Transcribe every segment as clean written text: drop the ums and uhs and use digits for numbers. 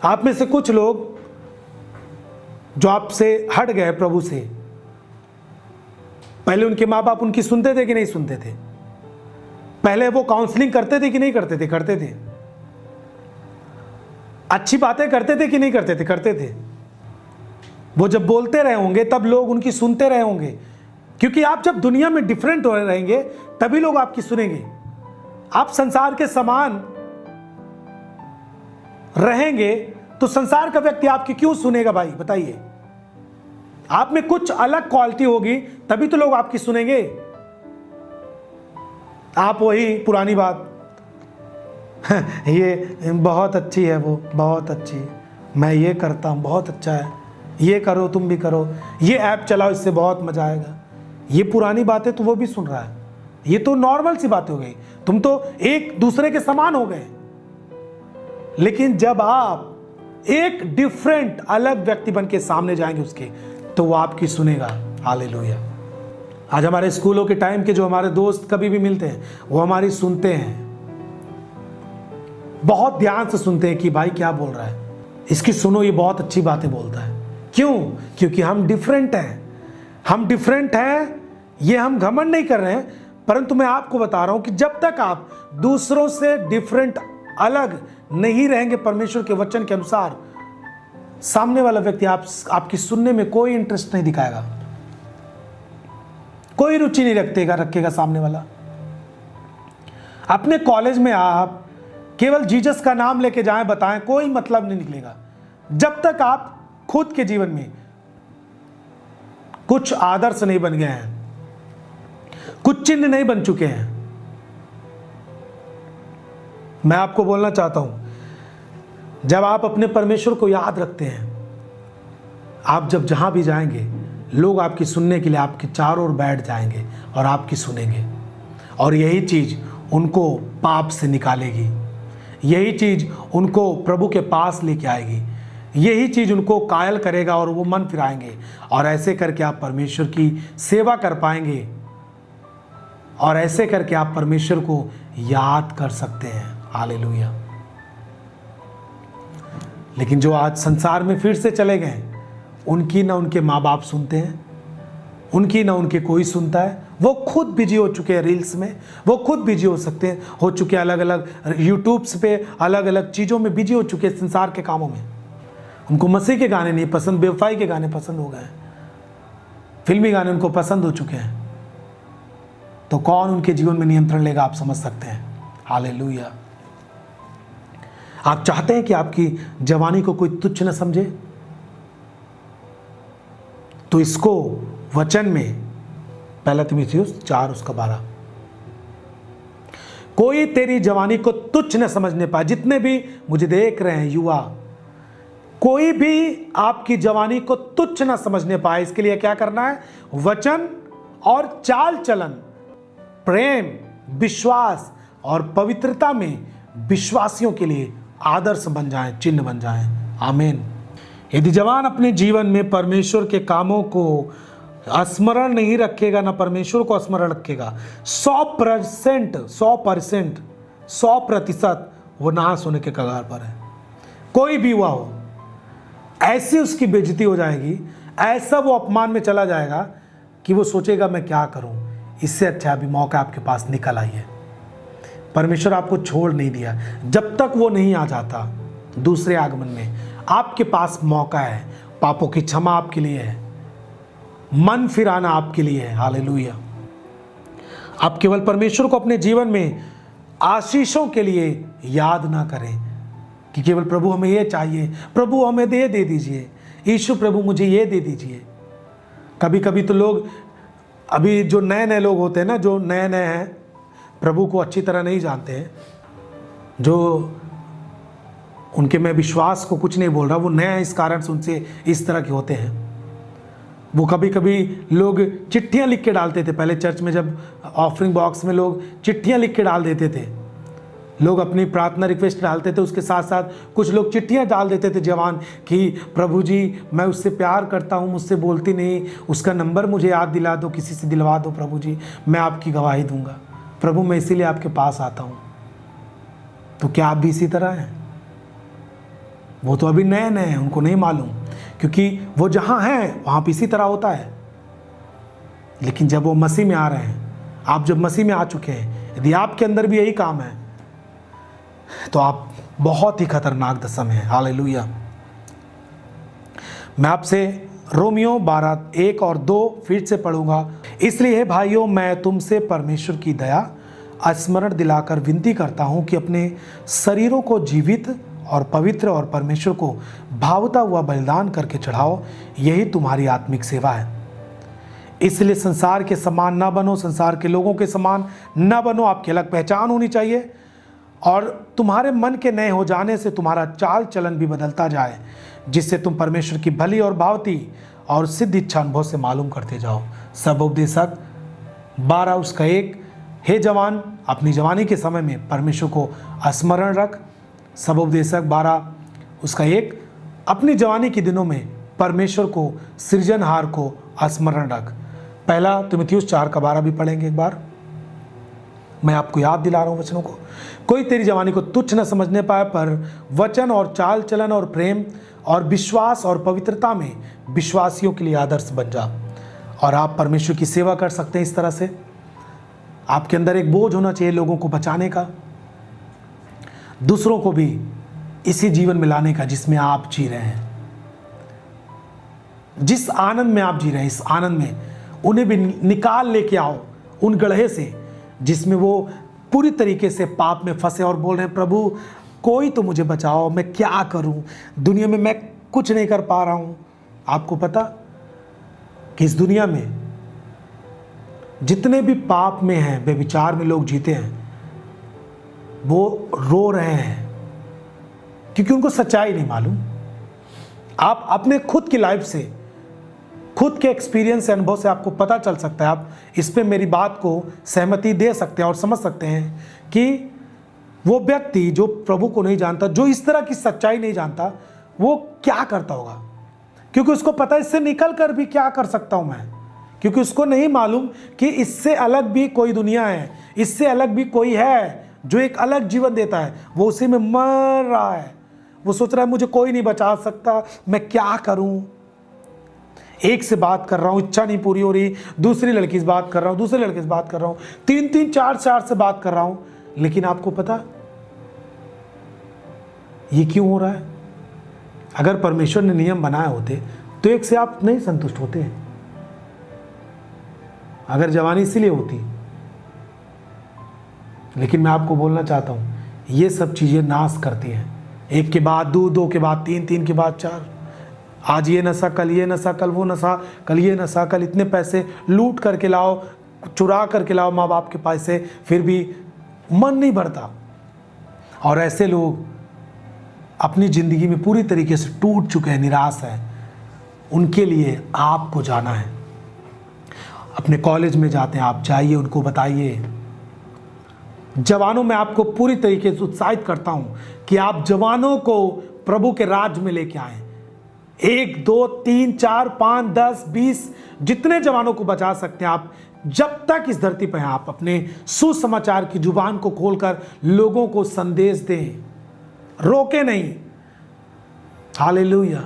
आप में से कुछ लोग जो आपसे हट गए प्रभु से, पहले उनके माँ बाप उनकी सुनते थे कि नहीं सुनते थे? पहले वो काउंसलिंग करते थे कि नहीं करते थे? करते थे। अच्छी बातें करते थे कि नहीं करते थे? करते थे। वो जब बोलते रहे होंगे तब लोग उनकी सुनते रहे होंगे, क्योंकि आप जब दुनिया में डिफरेंट हो रहेंगे तभी लोग आपकी सुनेंगे। आप संसार के समान रहेंगे तो संसार का व्यक्ति आपकी क्यों सुनेगा भाई? बताइए। आप में कुछ अलग क्वालिटी होगी तभी तो लोग आपकी सुनेंगे। आप वही पुरानी बात ये बहुत अच्छी है, वो बहुत अच्छी है, मैं ये करता हूँ, बहुत अच्छा है, ये करो तुम भी करो, ये ऐप चलाओ इससे बहुत मजा आएगा। ये पुरानी बातें तो वो भी सुन रहा है। ये तो नॉर्मल सी बातें हो गई, तुम तो एक दूसरे के समान हो गए। लेकिन जब आप एक डिफरेंट अलग व्यक्ति बन के सामने जाएंगे उसके, तो वो आपकी सुनेगा। हालेलुया। आज हमारे स्कूलों के टाइम के जो हमारे दोस्त कभी भी मिलते हैं वो हमारी सुनते हैं, बहुत ध्यान से सुनते हैं कि भाई क्या बोल रहा है, इसकी सुनो, ये बहुत अच्छी बातें बोलता है। क्यों? क्योंकि हम डिफरेंट हैं। हम डिफरेंट हैं, ये हम घमंड नहीं कर रहे हैं, परंतु मैं आपको बता रहा हूं कि जब तक आप दूसरों से डिफरेंट अलग नहीं रहेंगे परमेश्वर के वचन के अनुसार, सामने वाला व्यक्ति आपकी सुनने में कोई इंटरेस्ट नहीं दिखाएगा, कोई रुचि नहीं रखेगा सामने वाला। अपने कॉलेज में आप केवल जीसस का नाम लेके जाएं, बताएं, कोई मतलब नहीं निकलेगा जब तक आप खुद के जीवन में कुछ आदर्श नहीं बन गए हैं, कुछ चिन्ह नहीं बन चुके हैं। मैं आपको बोलना चाहता हूं, जब आप अपने परमेश्वर को याद रखते हैं, आप जब जहां भी जाएंगे लोग आपकी सुनने के लिए आपके चारों ओर बैठ जाएंगे और आपकी सुनेंगे। और यही चीज उनको पाप से निकालेगी, यही चीज उनको प्रभु के पास लेके आएगी, यही चीज उनको कायल करेगा और वो मन फिराएंगे। और ऐसे करके आप परमेश्वर की सेवा कर पाएंगे, और ऐसे करके आप परमेश्वर को याद कर सकते हैं। हालेलुया। लेकिन जो आज संसार में फिर से चले गए, उनकी ना उनके माँ बाप सुनते हैं, उनकी ना उनके कोई सुनता है। वो खुद बिजी हो चुके हैं रील्स में, वो खुद बिजी हो चुके हैं अलग अलग यूट्यूब्स पे, अलग अलग चीज़ों में बिजी हो चुके हैं, संसार के कामों में। उनको मसीह के गाने नहीं पसंद, बेवफाई के गाने पसंद हो गए, फिल्मी गाने उनको पसंद हो चुके हैं। तो कौन उनके जीवन में नियंत्रण लेगा, आप समझ सकते हैं। हालेलुया। आप चाहते हैं कि आपकी जवानी को कोई तुच्छ न समझे, तो इसको वचन में 1 तीमुथियुस 4:12, कोई तेरी जवानी को तुच्छ न समझने पाए। जितने भी मुझे देख रहे हैं युवा, कोई भी आपकी जवानी को तुच्छ न समझने पाए, इसके लिए क्या करना है? वचन और चाल चलन, प्रेम, विश्वास और पवित्रता में विश्वासियों के लिए आदर्श बन जाएं, चिन्ह बन जाएं। आमीन। यदि जवान अपने जीवन में परमेश्वर के कामों को स्मरण नहीं रखेगा, ना परमेश्वर को स्मरण रखेगा, 100% वो नाश होने के कगार पर है। कोई भी हुआ हो, ऐसी उसकी बेइज्जती हो जाएगी, ऐसा वो अपमान में चला जाएगा कि वो सोचेगा मैं क्या करूं। इससे अच्छा अभी मौका आपके पास निकल आई है। परमेश्वर आपको छोड़ नहीं दिया, जब तक वो नहीं आ जाता दूसरे आगमन में आपके पास मौका है। पापों की क्षमा आपके लिए है, मन फिराना आपके लिए है। हालेलुया। आप केवल परमेश्वर को अपने जीवन में आशीषों के लिए याद ना करें कि केवल प्रभु हमें ये चाहिए, प्रभु हमें दे दीजिए, यीशु प्रभु मुझे ये दे दीजिए। कभी कभी तो लोग, अभी जो नए नए लोग होते हैं ना, जो नए नए हैं, प्रभु को अच्छी तरह नहीं जानते हैं, जो उनके, मैं विश्वास को कुछ नहीं बोल रहा, वो नए इस कारण से उनसे इस तरह के होते हैं। वो कभी कभी लोग चिट्ठियां लिख के डालते थे। पहले चर्च में जब ऑफरिंग बॉक्स में लोग चिट्ठियां लिख के डाल देते थे, लोग अपनी प्रार्थना रिक्वेस्ट डालते थे, उसके साथ साथ कुछ लोग चिट्ठियां डाल देते थे जवान कि प्रभु जी मैं उससे प्यार करता हूं, मुझसे बोलती नहीं, उसका नंबर मुझे याद दिला दो, किसी से दिलवा दो प्रभु जी, मैं आपकी गवाही दूंगा, प्रभु मैं इसीलिए आपके पास आता हूं। तो क्या आप भी इसी तरह हैं? वो तो अभी नए नए हैं, उनको नहीं मालूम, क्योंकि वो जहाँ हैं वहाँ पे इसी तरह होता है। लेकिन जब वो मसीह में आ रहे हैं, आप जब मसीह में आ चुके हैं, यदि आपके अंदर भी यही काम है तो आप बहुत ही खतरनाक दशा में हैं। हालेलुया। मैं आपसे रोमियो 12:1 और 2 फिर से पढ़ूंगा। इसलिए भाइयों, मैं तुमसे परमेश्वर की दया स्मरण दिलाकर विनती करता हूं कि अपने शरीरों को जीवित और पवित्र और परमेश्वर को भावता हुआ बलिदान करके चढ़ाओ, यही तुम्हारी आत्मिक सेवा है। इसलिए संसार के समान ना बनो, संसार के लोगों के समान ना बनो। आपकी अलग पहचान होनी चाहिए और तुम्हारे मन के नए हो जाने से तुम्हारा चाल चलन भी बदलता जाए, जिससे तुम परमेश्वर की भली और भावती और सिद्ध इच्छा अनुभव से मालूम करते जाओ। सबोपदेशक 12:1, हे जवान, अपनी जवानी के समय में परमेश्वर को स्मरण रख। सबोपदेशक 12:1, अपनी जवानी के दिनों में परमेश्वर को, सृजनहार को स्मरण रख। पहला तीमुथियुस 4:12 भी पढ़ेंगे एक बार। मैं आपको याद दिला रहा हूँ वचनों को। कोई तेरी जवानी को तुच्छ न समझने पाए, पर वचन और चाल चलन और प्रेम और विश्वास और पवित्रता में विश्वासियों के लिए आदर्श बन जा। और आप परमेश्वर की सेवा कर सकते हैं इस तरह से। आपके अंदर एक बोझ होना चाहिए लोगों को बचाने का, दूसरों को भी इसी जीवन में लाने का जिसमें आप जी रहे हैं। जिस आनंद में आप जी रहे हैं, इस आनंद में उन्हें भी निकाल लेके आओ उन गड्ढे से जिसमें वो पूरी तरीके से पाप में फंसे और बोल रहे हैं, प्रभु कोई तो मुझे बचाओ, मैं क्या करूं, दुनिया में मैं कुछ नहीं कर पा रहा हूं। आपको पता कि इस दुनिया में जितने भी पाप में हैं, व्यभिचार में लोग जीते हैं, वो रो रहे हैं क्योंकि उनको सच्चाई नहीं मालूम। आप अपने खुद की लाइफ से, खुद के एक्सपीरियंस से, अनुभव से आपको पता चल सकता है। आप इस पे मेरी बात को सहमति दे सकते हैं और समझ सकते हैं कि वो व्यक्ति जो प्रभु को नहीं जानता, जो इस तरह की सच्चाई नहीं जानता, वो क्या करता होगा। क्योंकि उसको पता है इससे निकल कर भी क्या कर सकता हूं मैं, क्योंकि उसको नहीं मालूम कि इससे अलग भी कोई दुनिया है, इससे अलग भी कोई है जो एक अलग जीवन देता है। वो उसी में मर रहा है, वो सोच रहा है मुझे कोई नहीं बचा सकता, मैं क्या करूं। एक से बात कर रहा हूं, इच्छा नहीं पूरी हो रही, दूसरी लड़की से बात कर रहा हूं, दूसरे लड़के से बात कर रहा हूं, 3-3, 4-4 से बात कर रहा हूं। लेकिन आपको पता ये क्यों हो रहा है? अगर परमेश्वर ने नियम बनाए होते तो एक से आप नहीं संतुष्ट होते। अगर जवानी इसीलिए होती। लेकिन मैं आपको बोलना चाहता हूं, ये सब चीजें नाश करती हैं। एक के बाद दो, दो के बाद तीन, तीन के बाद चार। आज ये नशा, कल ये नशा, कल वो नशा, कल ये नशा, कल इतने पैसे लूट करके लाओ, चुरा करके लाओ माँ बाप के पैसे, फिर भी मन नहीं भरता। और ऐसे लोग अपनी ज़िंदगी में पूरी तरीके से टूट चुके हैं, निराश हैं। उनके लिए आपको जाना है। अपने कॉलेज में जाते हैं आप, जाइए, उनको बताइए। जवानों में आपको पूरी तरीके से उत्साहित करता हूं कि आप जवानों को प्रभु के राज्य में लेके आए। 1, 2, 3, 4, 5, 10, 20 जितने जवानों को बचा सकते हैं आप, जब तक इस धरती पर हैं, आप अपने सुसमाचार की जुबान को खोलकर लोगों को संदेश दें, रोके नहीं। हालेलुया।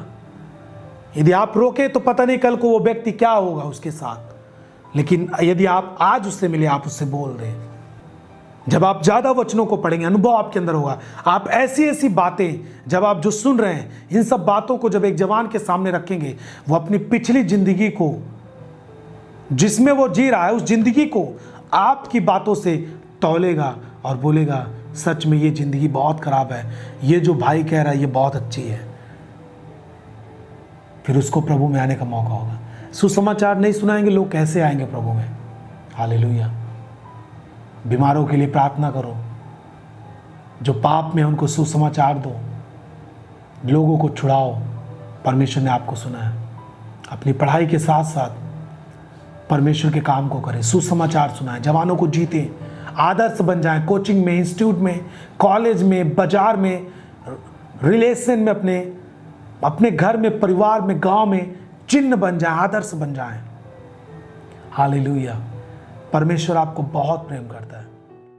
यदि आप रोके तो पता नहीं कल को वो व्यक्ति क्या होगा उसके साथ। लेकिन यदि आप आज उससे मिले, आप उससे बोल रहे हैं। जब आप ज्यादा वचनों को पढ़ेंगे, अनुभव आपके अंदर होगा। आप ऐसी ऐसी बातें, जब आप जो सुन रहे हैं, इन सब बातों को जब एक जवान के सामने रखेंगे, वो अपनी पिछली जिंदगी को, जिसमें वो जी रहा है, उस जिंदगी को आपकी बातों से तौलेगा और बोलेगा, सच में ये जिंदगी बहुत खराब है, ये जो भाई कह रहा है ये बहुत अच्छी है। फिर उसको प्रभु में आने का मौका होगा। सुसमाचार नहीं सुनाएंगे लोग, कैसे आएंगे प्रभु में? हालेलुया। बीमारों के लिए प्रार्थना करो, जो पाप में उनको सुसमाचार दो, लोगों को छुड़ाओ। परमेश्वर ने आपको सुना है। अपनी पढ़ाई के साथ साथ परमेश्वर के काम को करें, सुसमाचार सुनाएं, जवानों को जीतें, आदर्श बन जाएं। कोचिंग में, इंस्टीट्यूट में, कॉलेज में, बाजार में, रिलेशन में, अपने घर में, परिवार में, गांव में चिन्ह बन जाएं, आदर्श बन जाएं। हालेलुया। परमेश्वर आपको बहुत प्रेम करता है।